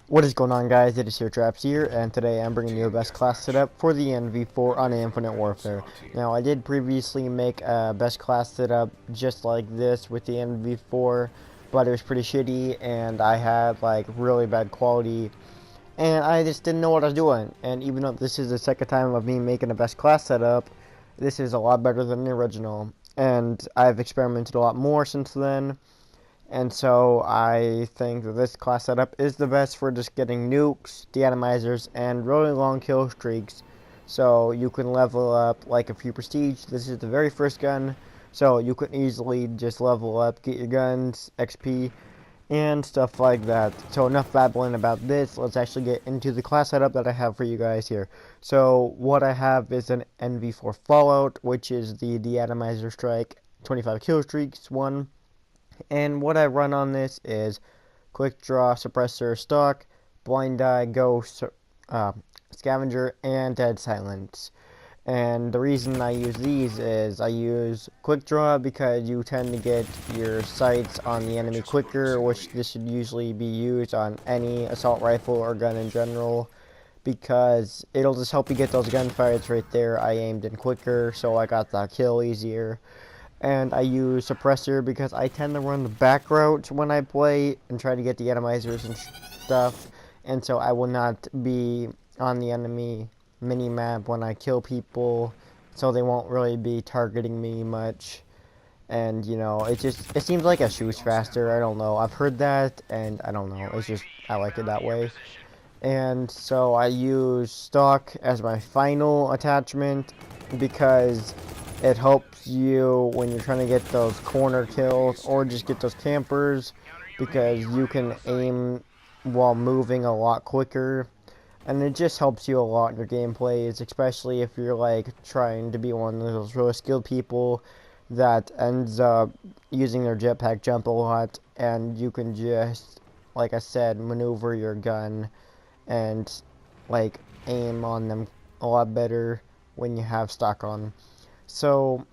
What is going on, guys? It is here Traps here, and today I'm bringing you a best class setup for the NV4 on Infinite Warfare. Now, I did previously make a best class setup just like this with the NV4, but it was pretty shitty, and I had like really bad quality, and I just didn't know what I was doing. And even though this is the second time of me making a best class setup, this is a lot better than the original, and I've experimented a lot more since then. And so I think that this class setup is the best for just getting nukes, deatomizers, and really long kill streaks. So you can level up like a few prestige. This is the very first gun, so you can easily just level up, get your guns, XP, and stuff like that. So enough babbling about this. Let's actually get into the class setup that I have for you guys here. So what I have is an NV4 Fallout, which is the deatomizer strike, 25 kill streaks one. And what I run on this is quick draw, suppressor, stock, blind eye, ghost, scavenger, and dead silence. And the reason I use these is I use quick draw because you tend to get your sights on the enemy quicker, which this should usually be used on any assault rifle or gun in general, because it'll just help you get those gunfights right there. I aimed in quicker, so I got the kill easier. And I use suppressor because I tend to run the back route when I play and try to get the atomizers and stuff, and so I will not be on the enemy mini-map when I kill people, so they won't really be targeting me much. And you know, it seems like it shoots faster. I don't know, I've heard that, and I don't know, it's just, I like it that way. And so I use stock as my final attachment because it helps you when you're trying to get those corner kills or just get those campers, because you can aim while moving a lot quicker, and it just helps you a lot in your gameplays, especially if you're like trying to be one of those really skilled people that ends up using their jetpack jump a lot, and you can just, like I said, maneuver your gun and like aim on them a lot better when you have stock on. So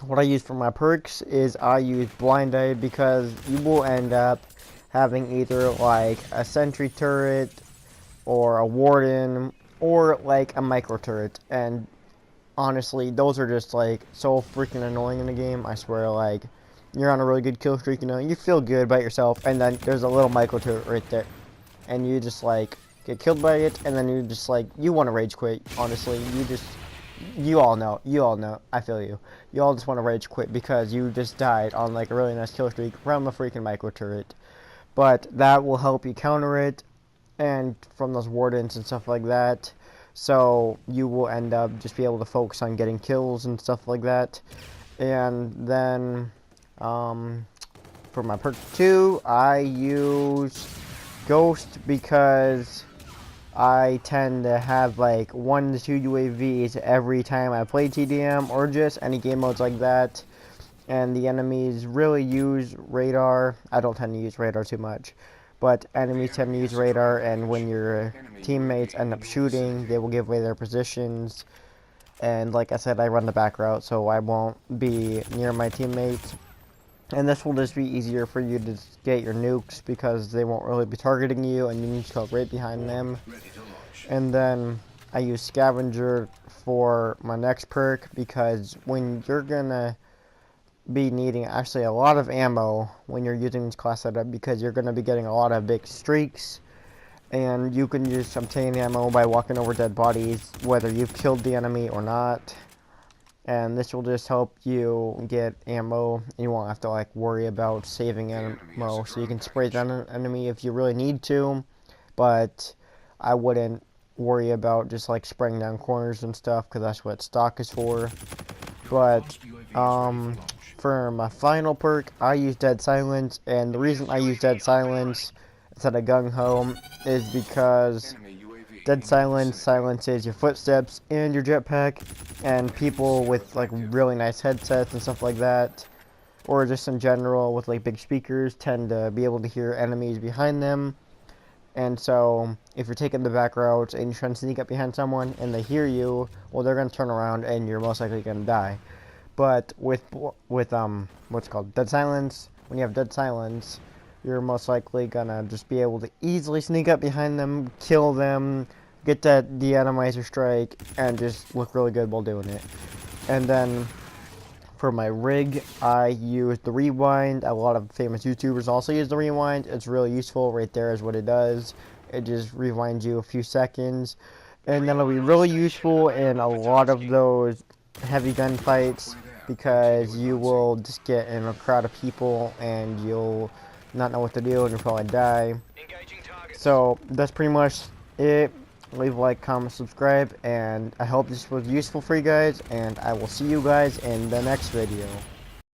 what I use for my perks is I use blind eye because you will end up having either like a sentry turret or a warden or like a micro turret, and honestly those are just like so freaking annoying in the game. I swear, like, you're on a really good kill streak, you know, you feel good about yourself, and then there's a little micro turret right there, and you just like get killed by it, and then you just like, you want to rage quit. Honestly, you all know, I feel you. You all just want to rage quit because you just died on like a really nice kill streak from a freaking micro turret. But that will help you counter it, and from those wardens and stuff like that. So you will end up just be able to focus on getting kills and stuff like that. And then for my perk 2, I use Ghost because I tend to have like 1 to 2 UAVs every time I play TDM or just any game modes like that. And the enemies really use radar. I don't tend to use radar too much, but enemies tend to use radar, and when your teammates end up shooting, they will give away their positions. And like I said, I run the back route, so I won't be near my teammates. And this will just be easier for you to get your nukes because they won't really be targeting you, and you need to go right behind them. And then I use scavenger for my next perk because when you're gonna be needing actually a lot of ammo when you're using this class setup, because you're gonna be getting a lot of big streaks, and you can just obtain ammo by walking over dead bodies whether you've killed the enemy or not. And this will just help you get ammo, and you won't have to like worry about saving ammo, so you can spray down an enemy if you really need to, but I wouldn't worry about just like spraying down corners and stuff because that's what stock is for. But for my final perk, I use dead silence, and the reason I use dead silence instead of gung ho is because dead silence silences your footsteps and your jetpack, and people with like really nice headsets and stuff like that, or just in general with like big speakers, tend to be able to hear enemies behind them. And so if you're taking the back route and you're trying to sneak up behind someone and they hear you, well, they're going to turn around and you're most likely going to die. But with what's called dead silence, when you have dead silence, you're most likely gonna just be able to easily sneak up behind them, kill them, get that de-atomizer strike, and just look really good while doing it. And then for my rig, I use the rewind. A lot of famous YouTubers also use the rewind. It's really useful. Right there is what it does. It just rewinds you a few seconds. And that'll be really useful in a lot of those heavy gunfights, because you will just get in a crowd of people and you'll not know what to do and you'll probably die. So that's pretty much it. Leave a like, comment, subscribe, and I hope this was useful for you guys, and I will see you guys in the next video.